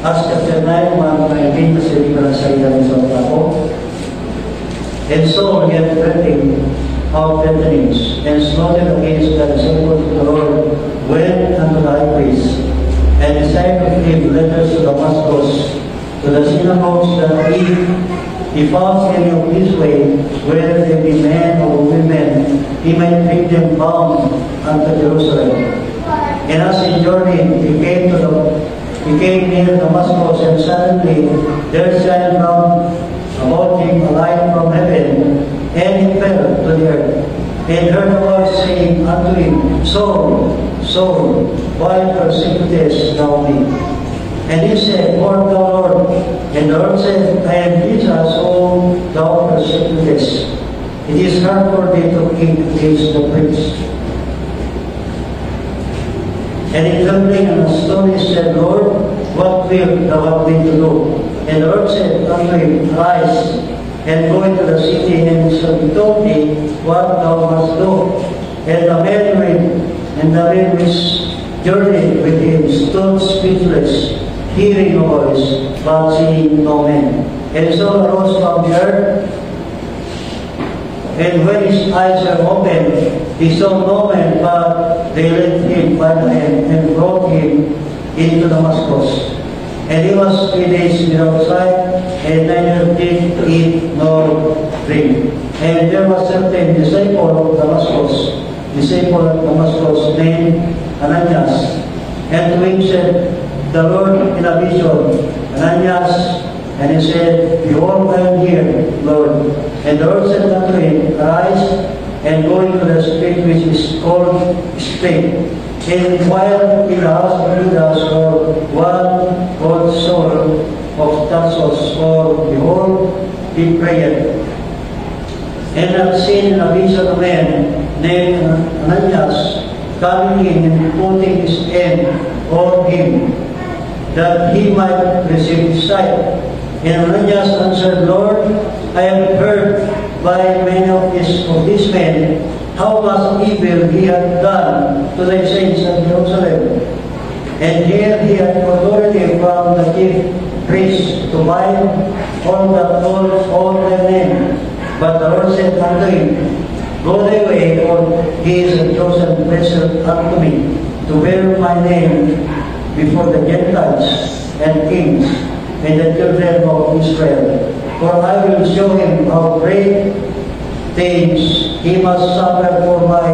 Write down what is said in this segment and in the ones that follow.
Acts chapter 9, 1-19, kasi di ba nasa ilang sa ako. And Saul yet threatening of threatenings, and slaughtered against the disciples of the Lord, went unto the high priest, and desired of him letters to Damascus, to the synagogues, that if he found any of his way, whether they be men or women, he might bring them bound unto Jerusalem. And as he journeyed, he came near Damascus, and suddenly there shined round about him a light from heaven, and he fell to the earth, and heard a voice saying unto him, Saul, Saul, why persecutest thou me? And he said, Lord, thou Lord. And the Lord said, I am Jesus, whom thou persecutest. It is hard for thee to kick against the pricks. And he trembling and astonished said, Lord, what wilt thou have me to do? And the Lord said unto him, Arise, and go into the city, and it shall be told thee what thou must do. And the men which journeyed with him stood speechless, hearing a voice, but seeing no man. And Saul arose from the earth, and when his eyes were opened, he saw no man, but they led him by the hand and brought him into Damascus. And he was 3 days without sight, and neither did eat nor drink. And there was certain disciple of Damascus, named Ananias. And to him said the Lord in a vision, Ananias. And he said, Behold, I am here, Lord. And the Lord said unto him, Arise, and go into the street which is called Straight, and while in the house of Judas, or one called Saul of Tarsus, for behold, he prayed. And I have seen in a vision a man named Ananias coming in and putting his hand on him, that he might receive his sight. And Ananias answered, Lord, I have heard by many of these men how much evil he had done to the saints of Jerusalem. And here he had authority from the chief priests to bind all that call their name. But the Lord said unto him, Go thy way, for he is a chosen vessel unto me, to bear my name before the Gentiles and kings and the children of Israel. For I will show him how great things he must suffer for my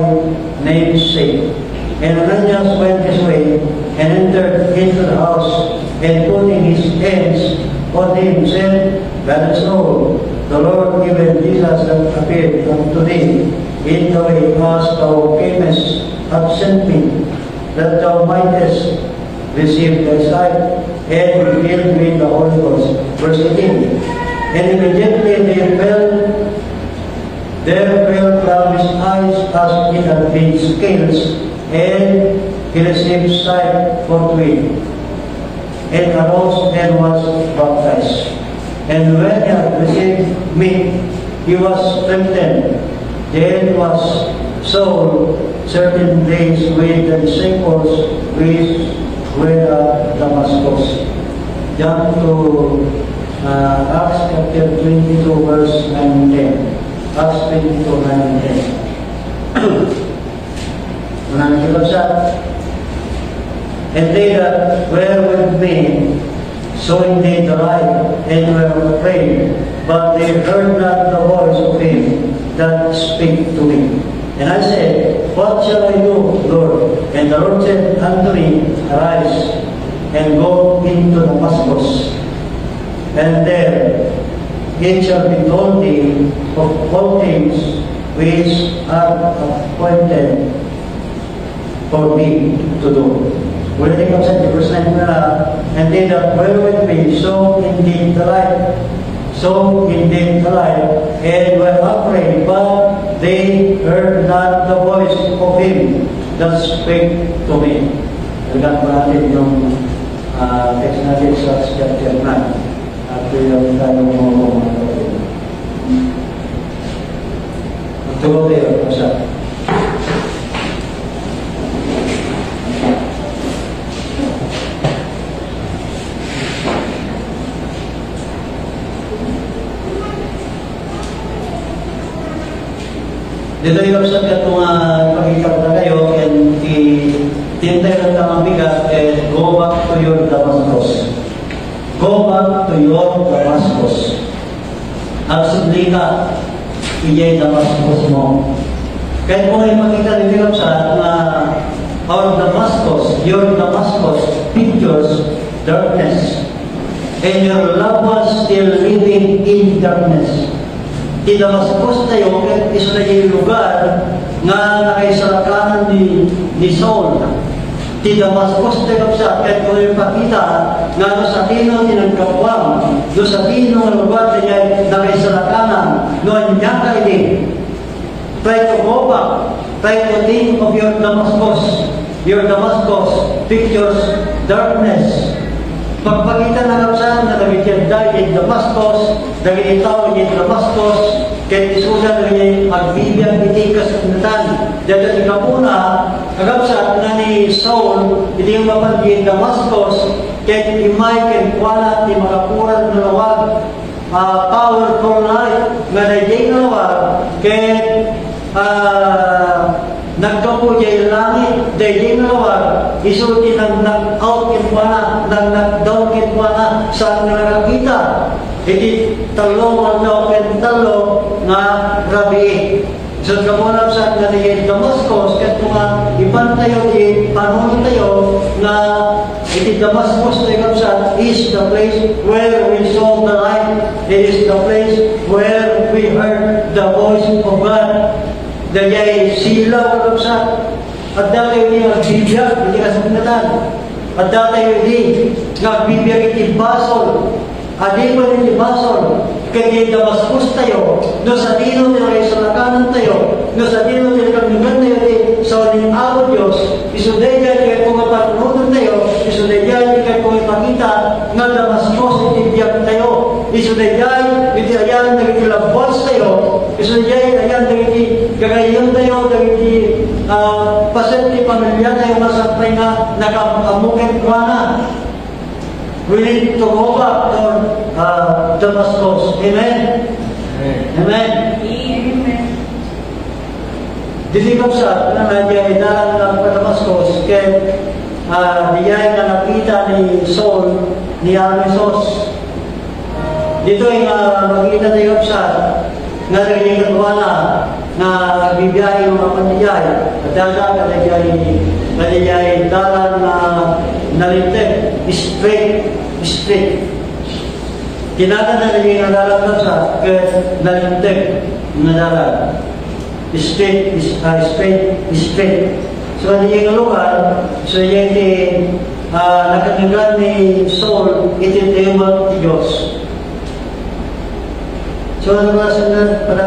name's sake. And Ananias went his way, and entered into the house, and putting his hands on him, said, Let us know, the Lord, even Jesus, that appeared unto thee in the way, as thou camest, hath sent me, that thou mightest receive thy sight, and be filled with the Holy Ghost. Verse 18. And immediately there fell from his eyes as it had been scales, and he received sight forthwith, and arose and was baptized. And when he had received meat, he was strengthened. Then was Saul certain days with the disciples which were at Damascus. Jump to Acts chapter 22, verse 9 and 10. Acts 22, 9 and 10. And they that were with me saw indeed the light, and were afraid, but they heard not the voice of him that spake to me. And I said, What shall I do, Lord? And the Lord said unto me, Arise, and go into Damascus, and there it shall be told thee of all things which are appointed for thee to do. When they come to verse 9, and they that were with me saw indeed the light, and were afraid, but they heard not the voice of him that spake to me. Lagat pa natin yung text natin sa chapter 9. At yung tayo mga kapatid. Magtuloy tayo sa Dito yung sa katong pagkikap na kayo and tintay ng tamang bigat and go back to your Damascus. Go back to your Damascus. Agsubli ka, iyay Damascus mo. Kahit mo ay makita ni Philip sa our Damascus, your Damascus pictures darkness. And your loved ones still living in darkness. Di Damascus tayo, kahit isa na yung lugar nga nakaisalakanan ni Saul. Di Damascus tayo sa kahit mo yung pakita nga no sa tino tinagkapwang, no sa tino ng lugar na niya nakaisalakanan, no niya kayo din. Try to go back. Try to think of your Damascus. Your Damascus pictures darkness. Pagpakita na kapsaan na nagitiyagday in Damascus, nagititaw in Damascus, kahit isusan na niya agbibiyang itikas at natan. Dahil ikapuna, kagapsat na ni Saul, hindi yung mapagin Damascus, kahit imay, kahit wala, di makapuran na lawag, powerful life, nga na-jay na lawag, kahit nagkapuja yung langit, dahil yung lawag, isulti nag-out kitwana, nag-down kitwana sa nakakita. Hindi talo ang naopen talo nga rabi. So kamunap sa naliyan Damascus, kahit mga ibang tayo, panahon tayo, na iti Damascus tayo sa is the place where we saw the light. It is the place where we heard the voice of God. Dahil silaw ang kapsat. At dahil hindi nagbibiyag, hindi kasagnatan. At dahil hindi nagbibiyag iti basol. Adi pa rin iti basol. Kaya Damascus tayo, no sa dino nila kayo sa lakanan tayo, no sa dino nila kamingan tayo sa uling ako Diyos, isuday dyan kayo kung mapanunan tayo, isuday dyan kayo kung ipakita nga Damascus iti biyag tayo, isuday dyan iti ayan nagkilabos tayo, isuday dyan ayan gagayon tayo, nagiti pasenti pamilya tayo masakpay nga nakamukin kwa na. We need to go back to Damascus. Amen? Amen? Amen. Dilikap sa na nadya inalang ng Damascus kaya niyay na nakita ni Saul ni Amisos. Dito ay makita tayo sa na naging katwala na bibiyahe yung mga paniyay at dala ka naniyay dalan na nalintek straight kinaka na naging dalan sa nalintek na dalan straight so naging lugar so yung nakatanggal ni Saul ititayumak ni Diyos. So, pada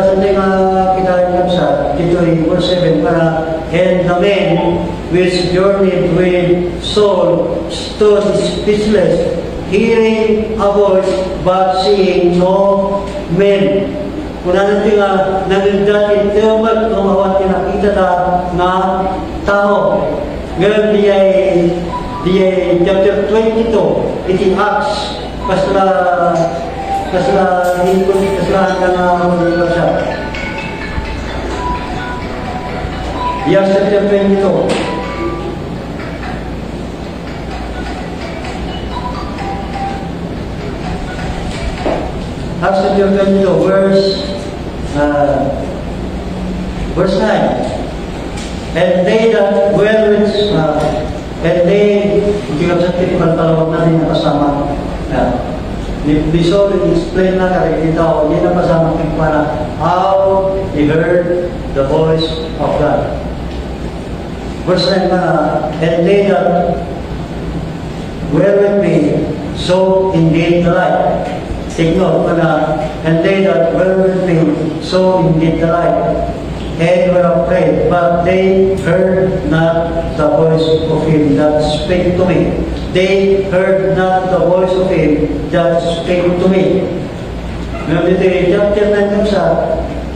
sa kita sa dito ay verse 7 para and the men which journeyed with Saul stood speechless, hearing a voice but seeing no men. Kung natin nga nagdating tiyumag kung awat kinakita na tao. Ngayon di ay chapter 22, iti Acts, kasalahan ka na magiging siya. Yes, chapter 22. Acts chapter 22, verse 9. And they that were with, hindi ka sa tinipal talawag natin na kasama. Ni Saul explain na karikita ko, hindi na pasama kong para how he heard the voice of God. Verse 9 and they that were with me saw indeed the light. Take note and they that were with me saw indeed the light, and were afraid, but they heard not the voice of him that spake to me. They heard not the voice of him that spake to me. Ngayon dito yung chapter 9 sa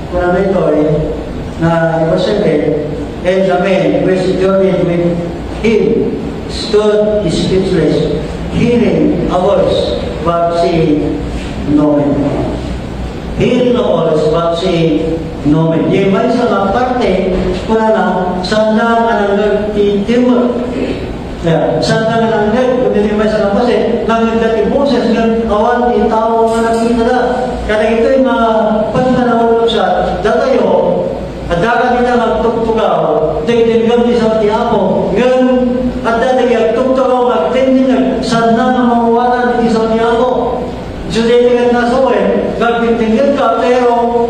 kuna na ito na verse 7, and the men which journeyed with him stood speechless, hearing a voice but seeing no man. Hearing a voice but seeing nomen. Yung may sa nga parte, kuna na, sanda nga nang nagtitimot. Kaya, sanda nga nang kung hindi may sa nga kasi, nang nagtiboses, nang awan, itao nga nakita na. Kaya ito yung mga pantanawag siya, datayo, at dagat nila magtugtugaw, tigtilgam di sa tiyapo, ngayon, at dagat magtugtugaw, magtindilag, sanda nga mamuwanan di sa tiyapo. So, dito na so nagtindigan ka, pero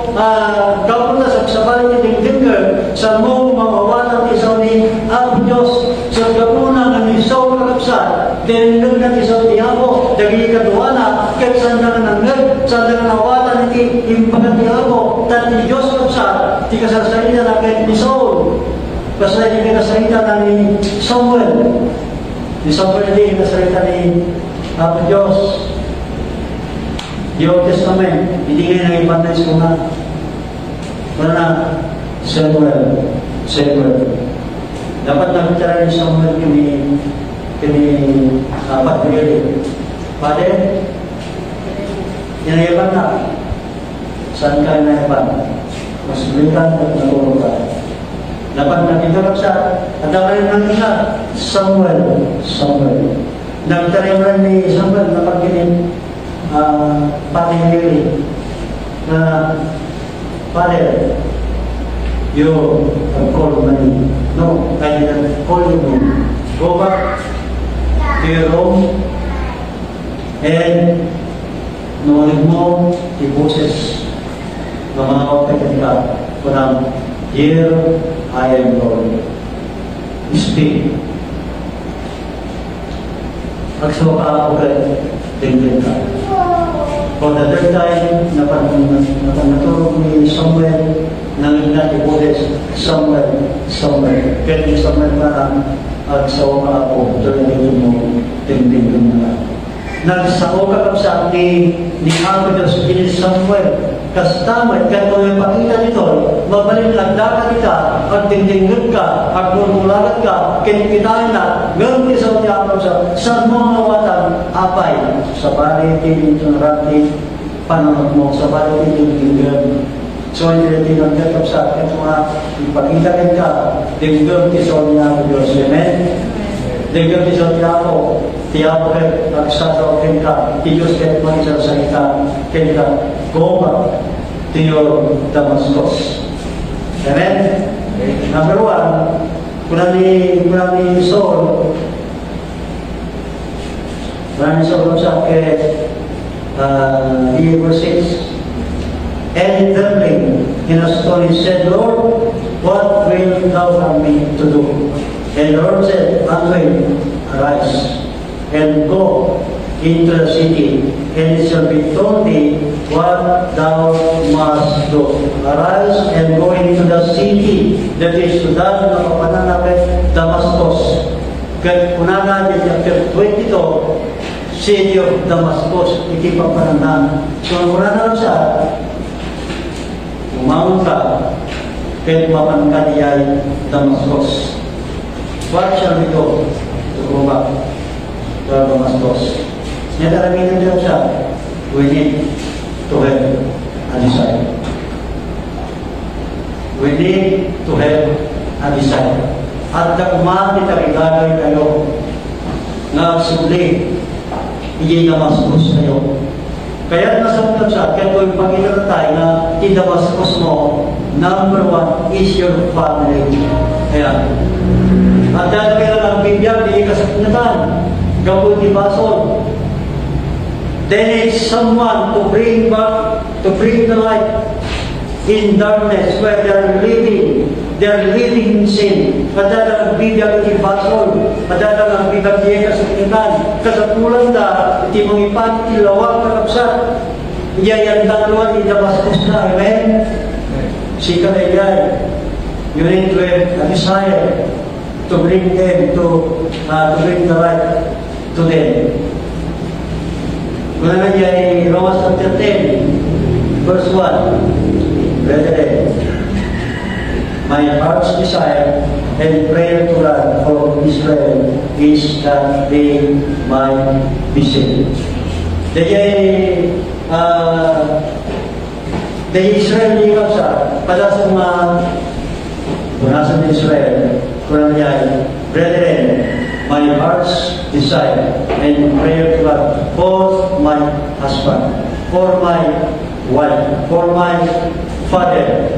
kapag sa balik tindigan sa mong mawawalan isaw ni Apo Diyos, sa kapuna nga ni isaw kakapsat, tindigan na isaw ni Apo, dagi kaduwa na, kahit sanda nga nanggag, sanda nga nawalan ni impagat ni Apo, tati Diyos kapsat, di kasasalita na kahit ni Saul, basta di kasasalita na ni Samuel. Ni Samuel di kasasalita ni Apo Diyos. Di Old Testament, hindi ngayon naging pantay sa mga. Wala na, Samuel. Dapat nakita ni Samuel kini apat nila. Father, inayapan na. Saan ka inayapan? Mas berikan at natulog ka. Dapat nakita lang siya. At dapat nang isa, Samuel. Nakita rin ni Samuel na pagkinin patingin na Father, you have called me. No, I didn't call you. Go back to your room and nunod mo iboses ng mga kapatid ka kunang, here I am Lord. Speak. Agsuka ako kay tingin ka. For the third time, napanatulog ni Samuel, nangingat ibudes, Samuel. Kaya ni Samuel parang agsawa ka ako, doon nito mo, tingin na. Nagsawa ka sa ni Apo Diyos, ni Samuel, kastamay, kaya kung yung pakita nito, mabalik lang dapat ka, at tingin ka, at mulalat ka, kinikitain na, ngayon isaw niya ako sa mga watang apay, sa bali, tinitong rati, panunod mo, sa bali, tinitong so, hindi natin ang sa akin, mga ipakita rin ka, tingin isaw niya ako Diyos, amen? Tingin isaw niya ako, tiyapo rin, nagsasaw rin ka, Diyos kahit mag-isang salita, kaya go back to your Damascus. Amen? Number one, kuna ni Saul sa verse 6, and trembling in a stone, he said, Lord, what will thou have me to do? And the Lord said unto him, arise, and go into the city, and it shall be told thee what thou must do. Arise and go into the city that is to that na kapananapit Damascus. Kaya kunana din chapter 22, city of Damascus, iti pampananan. So, muna na lang siya, umamon ka, kaya mapan ka niyay Damascus. What shall we do to go back to Damascus? Nadaramihan din siya, we need to have a desire. We need to have a desire. At kumati tarigagay kayo na simple, hindi Damascus kayo. Kaya nasabi siya, kaya kung pag-ilan tayo na in Damascus mo, number one is your family. Kaya, at dahil kailan ang Biblia, hindi kasakinatan, gawin ni Basol. They need someone to bring back, to bring the light in darkness where they are living. They are living in sin. Kadang ang Biblia iti Basol, kadang ang Biblia di kasakinatan, kasatulan da, iti mong ipan, ilawag kakapsat, iyayan dalawan in Damascus na, amen? Sika na iyan. You need to have a desire to bring them to bring the light to them. Kung naman yan, Romans chapter 10, verse 1, brethren, my heart's desire and prayer to God for Israel is that they might be saved. Dahil the Israeli kapsa, pada sa mga punasan ng Israel, kurang niya, brethren, my heart's desire and prayer to God for my husband, for my wife, for my father.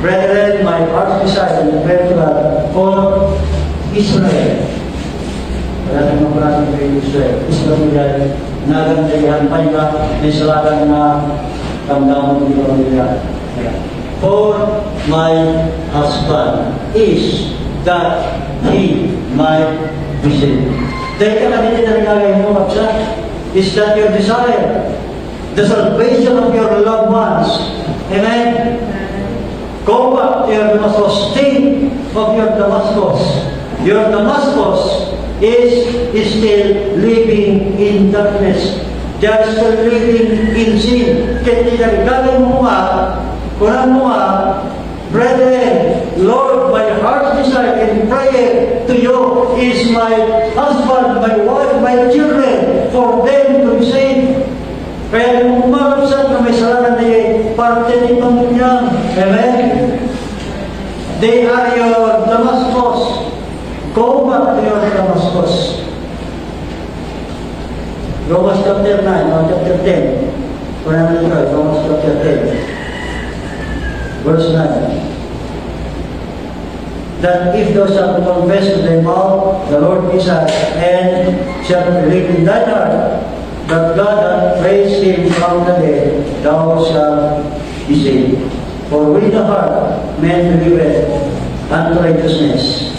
Brethren, my heart's desire and prayer to God for Israel. Wala nang mabunasan ng Israel. Israel niya, nagandayan pa niya, may salagan na tamdaman niya. For my husband is that he might be saved. Dahil ka kanina na nagagay mo, kapsa, is that your desire? The salvation of your loved ones. Amen? Go back to your Damascus, state of your Damascus. Your Damascus is still living in darkness. They are still living in sin. Kaya tinagagay mo nga, kunan mo nga, brethren, Lord, my heart's desire and prayer to you is my husband, my wife, my children, for them to be saved. Kaya kung umakapsat na may salanan na parte nitong niya. Amen? They are your Damascus. Go back to your Damascus. Romans chapter 9, chapter 10. Kung naman ito, Romans chapter 10. Verse 9. That if thou shalt confess with thy mouth the Lord Jesus, and shalt believe in thine heart that God hath raised him from the dead, thou shalt be saved. For with the heart man believeth unto righteousness,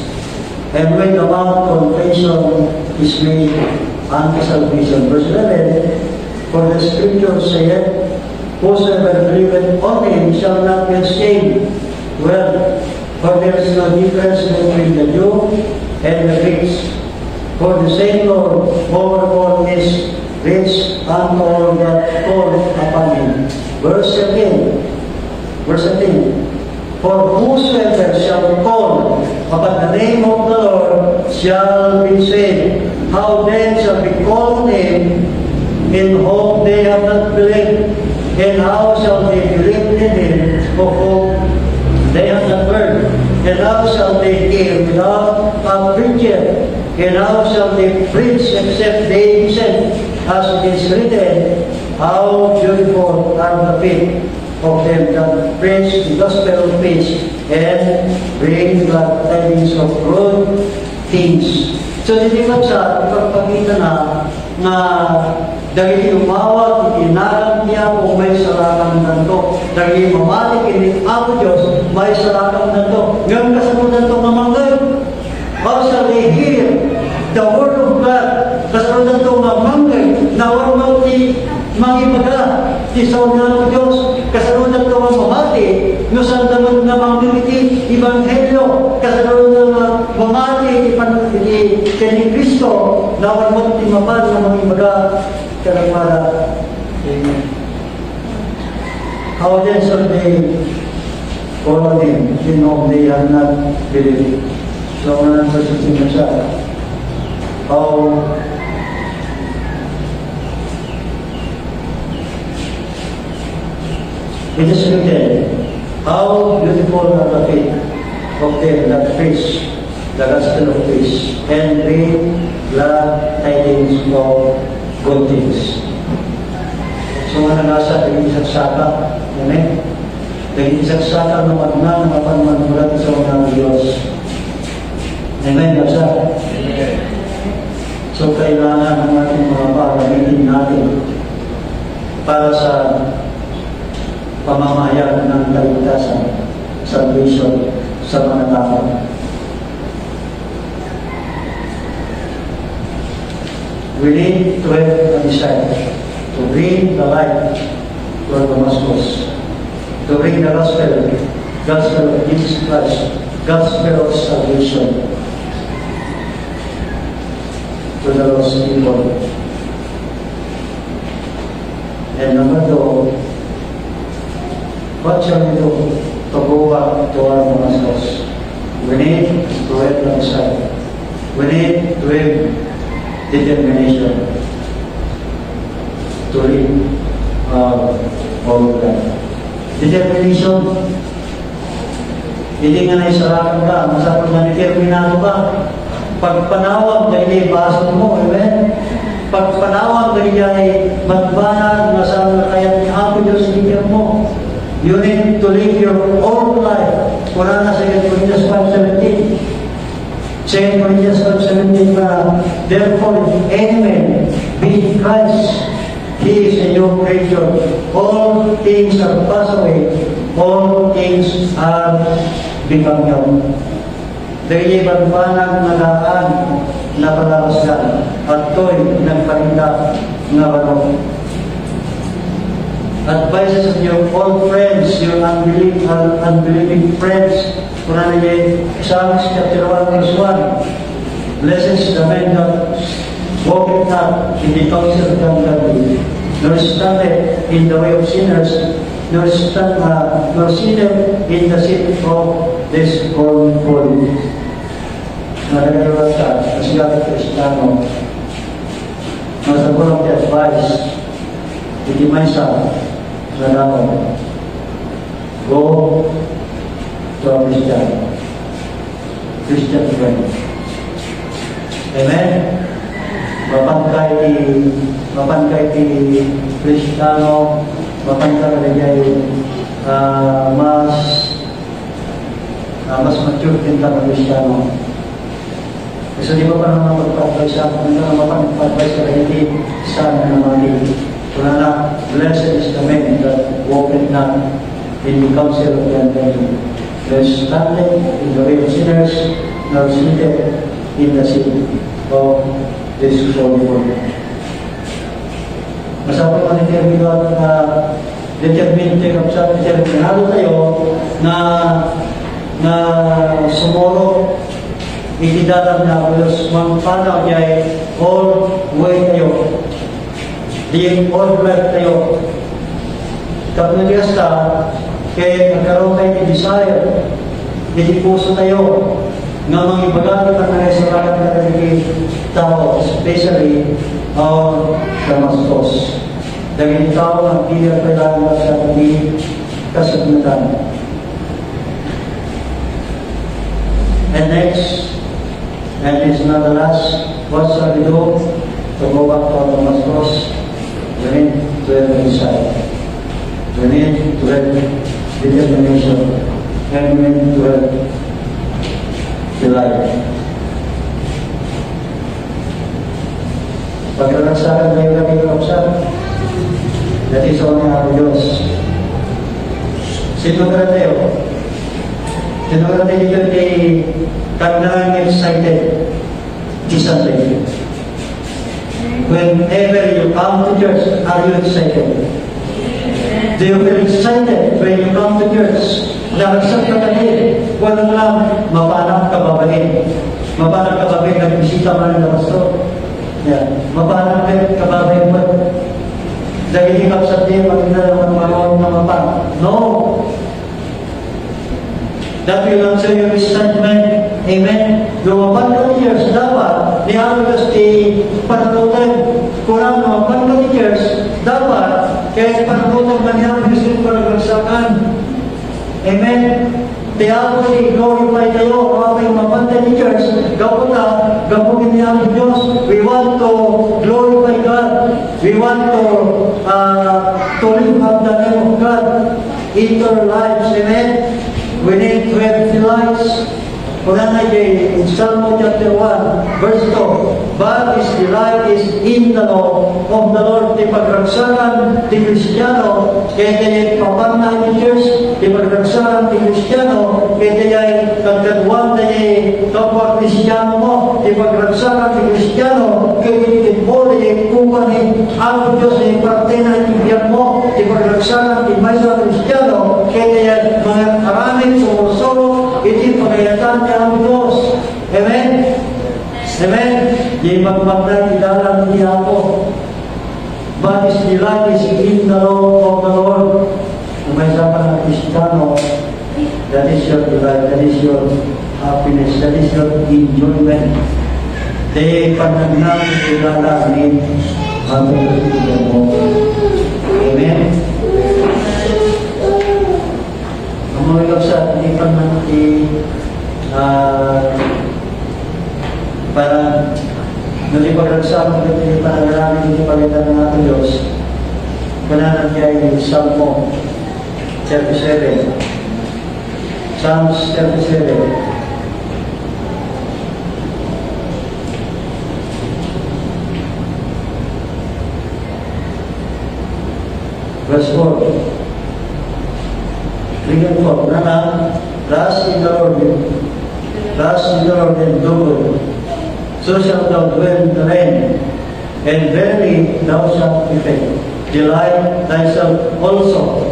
and with the mouth confession is made unto salvation. Verse 11, for the scripture saith, whosoever believeth on him shall not be ashamed. Well, for there is no difference between the Jew and the Greeks. For the same Lord over all is rich unto all that call upon him. Verse 17. For whosoever shall call upon the name of the Lord shall be saved. How then shall we call him in whom they have not believed? And how shall they believe in him of whom they have not heard? And how shall they hear without a preacher? And how shall they preach except they be sent? As it is written, how beautiful are the feet of them that preach the gospel of peace and bring glad tidings of good things. So, hindi man sa ipagpakita na dahil umawat, itinarang niya kung may sarakang nanto. Dahil mamati, kini ako Diyos, may sarakang nanto. Ngayon kasalunan ito mamanggay. How shall they hear the word of God? Kasalunan ito mamanggay. Nawarmal ti mangibaga. Ti saunan ko Diyos. Kasalunan ito mamati. Nusan naman na mamimiti Ebanghelyo. Kasalunan na mamati. Kini Kristo. Nawarmal ti mamad na mangibaga. Karamara. Amen. How then shall they follow him in whom they have not believed? So, ang nagsasasin na siya. How it is written, how beautiful are the feet of them that preach the gospel of peace and bring glad tidings of good things. So nga nasa naging sagsaka, amen? Naging sagsaka ng magna, ng mapanmanulat sa mga Diyos. Amen, nasa? So kailangan ng ating mga pagamitin natin para sa pamamahayag ng kaligtasan, salvation sa mga tao. We need to have a desire to bring the light to Damascus, to bring the gospel of Jesus Christ, gospel of salvation to the lost people. And number two, what shall we do to go back to our Damascus? We need to have a desire. We need to have determination to live all that. Determination. Hindi nga naisarakan ka, masabi na determinado ka. Pagpanawag dahil ibasok mo, amen? Pagpanawag dahil ay magbanag na sa kaya ni Apo Diyos bigyan mo. You need to live your own life. Wala na sa 2 Corinthians 5:17. 2 Corinthians 5:17 na, therefore, any man be in Christ, he is a new creature. All things are passed away. All things are become new. Dahil banbanag na daan na palabasgan at to'y nagparinda na barong. Advices of your old friends, your unbelieving friends, kung ano yung Psalms chapter 1 verse 1. Blessed the man that walketh not in the counsel of the ungodly, nor standeth in the way of sinners, nor sitteth in the seat of this scornful. Nagagawa ka, kasi gagawin Kristiyano, nasa kulong the advice, hindi may sa daw, go to a Christian friend. Amen? Mapangkay ti Kristiyano, mapangkay mas mature din ka ng Kristiyano. Kasi di ba pa naman magpa-advise ako, mapag-advise ka rin hindi sana naman din. Kung na, blessed is the man that walketh not in the counsel of the ungodly, nor standeth in the way of sinners, nor sitteth in the seat of this scornful. Masabi ko determinado tayo na sumuro ikidalang na Diyos magpanaw niya ay all way tayo. Di all life tayo. Kapag nagkasta, kaya nagkaroon tayo ng desire, hindi puso tayo nga mga ibagat ang naisarakan na rin tao, especially our Damascus. Dahil tao ang hindi na kailangan sa ating kasagutan. And next, and it's not the last, what shall we do to go back to Damascus? We need to have a desire. We need to have determination. And we need to have delight. Pagkakalaksakan tayo kami kalaksan, that is only our Diyos. Sino ka tayo? Sino ka tayo dito di kandang excited? Sunday. Whenever you come to church, are you excited? Do you feel excited when you come to church? Nakasap ka tayo. Walang lang, mapanap ka babahin. Mapanap ka babahin, nagbisita man ng pastor. Mapanap ka babahin mo. Dahil hikap sa tayo, magdala ng marunong na mapan. No! That will answer your excitement. Amen? Lumapan ka ni Diyos, dapat nihalugas di panalutan. Kurang lumapan ka ni Diyos, dapat kaya panalutan manihalugas di panagagsakan. Amen? Tiyago di glorify tayo, kapag mapantay ni Diyos, gapugin niya ang Diyos. We want to glorify God. We want to live up the name of God in our lives. Amen? We need to have delights. Kung nanay in Psalm chapter 1, verse 2, but his delight is in the law of the Lord. Di pagragsakan di Kristiyano, kaya tayo papanay ni Diyos. Di pagragsakan di Kristiyano, kaya tayo kagkadwan tayo kapwa Kristiyano mo. Di pagragsakan di Kristiyano, kaya tayo mo tayo kuha ni ang Diyos ay parte na ibiyan mo. Di pagragsakan di maysa Kristiyano, kaya tayo mga karaming sumusuro, iti pagayatan niya ang Diyos. Amen? Amen? Di magmagdang idalang niya ako. But his delight is in the law of the Lord. Kung may sapan ng Kristiyano, that is your delight, that is your happiness, that is your enjoyment. Di panagnang idalang ni matutulungan mo. Amen? Ang mga ikapsa, hindi pa parang nung ipaglagsama ko hindi panalangin, hindi palitan ng ating Diyos. Pananan kaya yung Psalm 37. Psalms 37. Verse 4. Tingnan po, trust in the Lord and do good. So shalt thou dwell in the land, and verily thou shalt be fed. Delight thyself also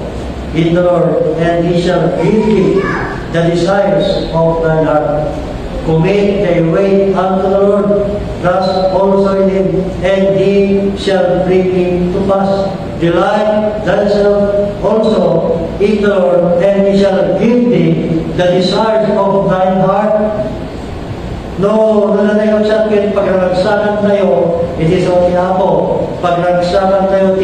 in the Lord, and he shall give thee the desires of thine heart. Commit thy way unto the Lord, trust also in him, and he shall bring it to pass. Delight thyself also in the Lord, and he shall give thee the desires of thine heart. No, nananayaw sa akin, pag nagsakan tayo, iti sa Hapo. Pag nagsakan tayo,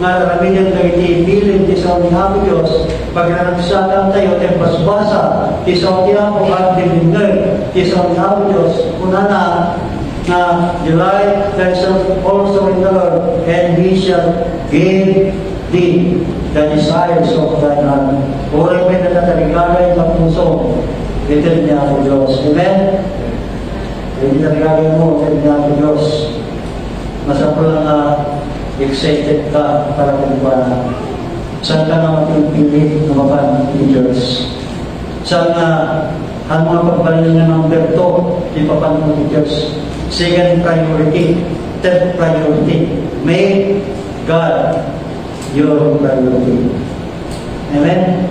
nga naraminan tayo, iti bilin, iti sa Hapo Diyos. Pag nagsakan tayo, iti basbasa, iti sa Hapo, at dimingay, iti sa Hapo Diyos. Unana, na delight thyself also in the Lord, and he shall give thee the desires of thine heart. Oray may natatarigagay ng puso, ito niya ako Diyos. Amen? Hindi tarigagay mo, ito niya ako Diyos. Masapul lang excited ka para kanibanan. Saan ka na mapipili na mapan ni Diyos? Saan ang mga pagbalin na ng berto, ipapan mo ni Diyos? Second priority, third priority, make God your priority. Amen?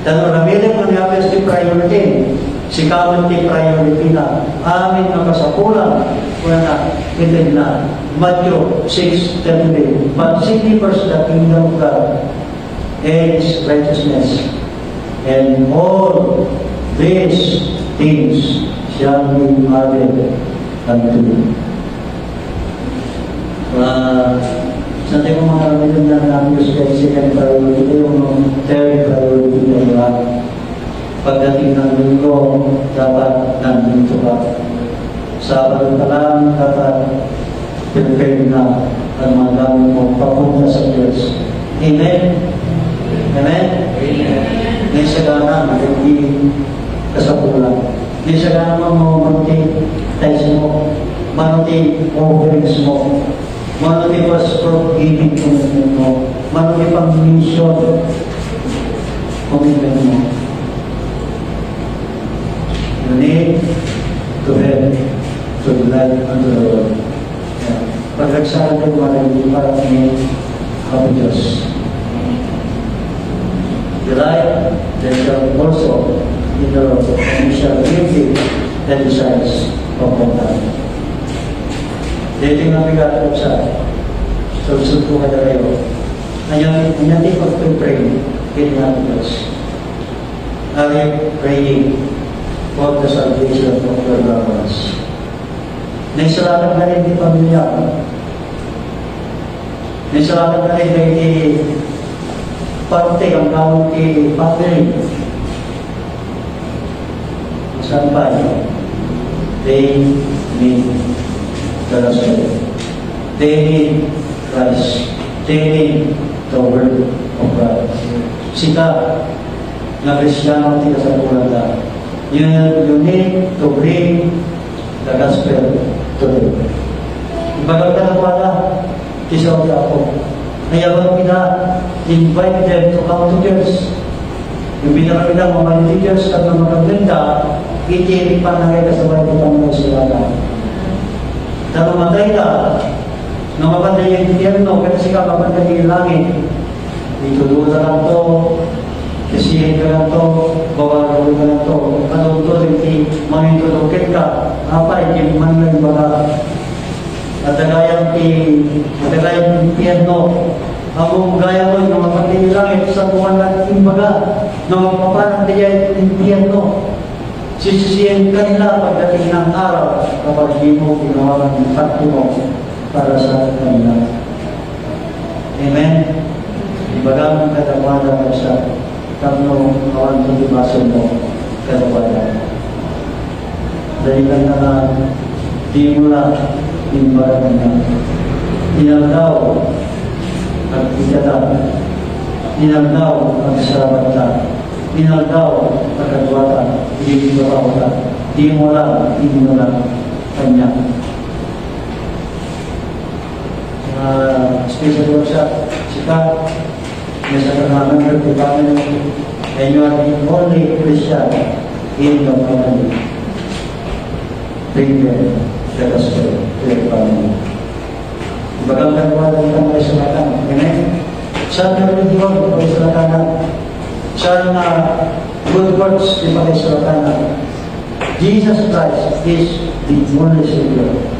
Tanong ramilin mo niya si priority. Sikawan ti priority na. Amin ang kasapulan. Kaya na, ito na. Matthew 6:33. But seek ye first the kingdom of God and His righteousness, and all these things shall be added unto you. Sa ating mga kamitin na namin sa second priority, yung third priority na iba. Pagdating ng linggo, dapat nandito ka. Sabado pa lang, dapat prepare na ang mga gamit mo papunta sa Diyos. Amen? Amen? Amen. May sagana, hindi kasapulan. May sagana mo, manuti tithes mo, manuti offerings mo, manuti pastor giving commitment mo, manuti pang mission commitment mo. You need to have to delight unto the Lord. Pag nagsalan kayo maraming para kami ang Diyos. Delight, then shall also in the Lord, and He shall give thee the desires of all time. Dito nga bigat sa susud ko kada kayo. Ngayon, hindi pag-pray, kaya natin Diyos. Are you praying for the salvation of your loved ones? Naisalakan ka rin di pamilya. Naisalakan ka rin di parte ang kawang di family. Saan pa yun? They need the gospel. They need Christ. They need the word of God. Sika na Kristyano tika sa kulanda. You need to bring the gospel to them. Ibagal ka na wala, kisaw niya ako. Kaya invite them to come to church. Yung pinakabila mga teachers at mga magaganda, iti panangay kasabay ng Panginoon sila na. Dahil mamatay ka, nang mabanday yung impyerno, kasi ka mabanday yung langit. Ituloy ka lang to, kasihin ka lang to, bawalan ka lang to, kanunod iti mga itulukit ka, apa iti manlang baga, at dagayang impyerno, ang gaya mo, nang mabanday yung langit, sa buwan natin baga, nang mapaparang diya yung impyerno, sisisihin ka nila pagdating ng araw kapag di mo ginawa ng pati mo para sa kanila. Amen? Ibagang katawanan sa tamno kawan sa dibasan mo katawanan. Dahil lang naman, di mo lang imbaran niya. Inaldaw at ikatan. Inaldaw ang sarabatan. Inaldaw at kagwatan. Hindi mo lang. Di mo lang kanya. Special workshop, sika, may sa naman ng family, and you are the only Christian in the family. Bring them the gospel to your family. Bagang kagwatan ng mga isalatan. Amen? Saan na rin yun ang isalatan? Saan na good works di mga isalatan? Jesus Christ is the only Savior.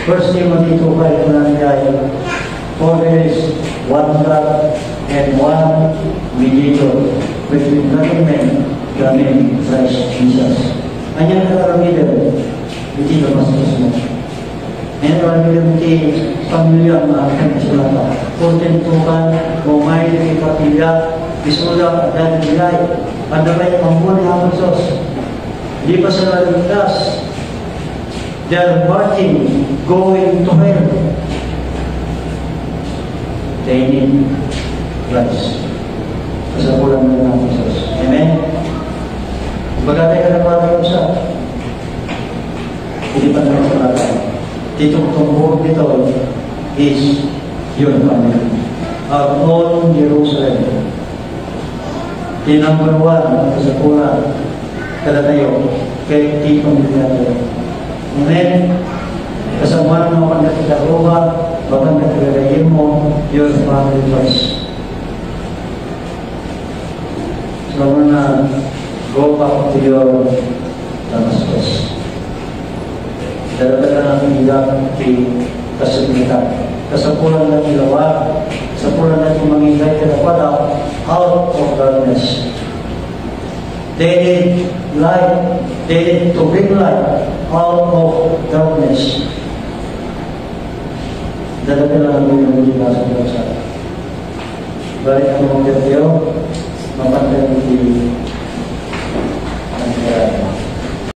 1 Timothy 2:5 nangyay, for there is one God and one mediator between God and men, the man Christ Jesus. Anyang nakaramidan, hindi na mas mo. Ngayon nakaramidan ti pamilya ang aking isulata. Kontentukan, kumay, kapilya, isulang, dan nilay, andamay ang muli ang Diyos. Di pa sila ligtas. They are marching, going to hell. They need Christ. Kasapulan na ng Diyos. Amen? Bagay ka na parang sa hindi pa naman sa bagay. Titong tungkol nito is your family. Our own Jerusalem. The number one kasapulan kada tayo kay titong nila. Amen. Kasama mo ang nakikaruha, bagang nakikagayin mo, your family first. So, na go back to your Damascus. Dalaga ka natin ilang kasabitan. Kasapulan natin ilawa, kasapulan natin mangingay kanapada out of darkness. They need light. They need to bring light out of darkness. Dalaga lang ang mga nasa bansa. Balik ang mga Diyos, mapagdali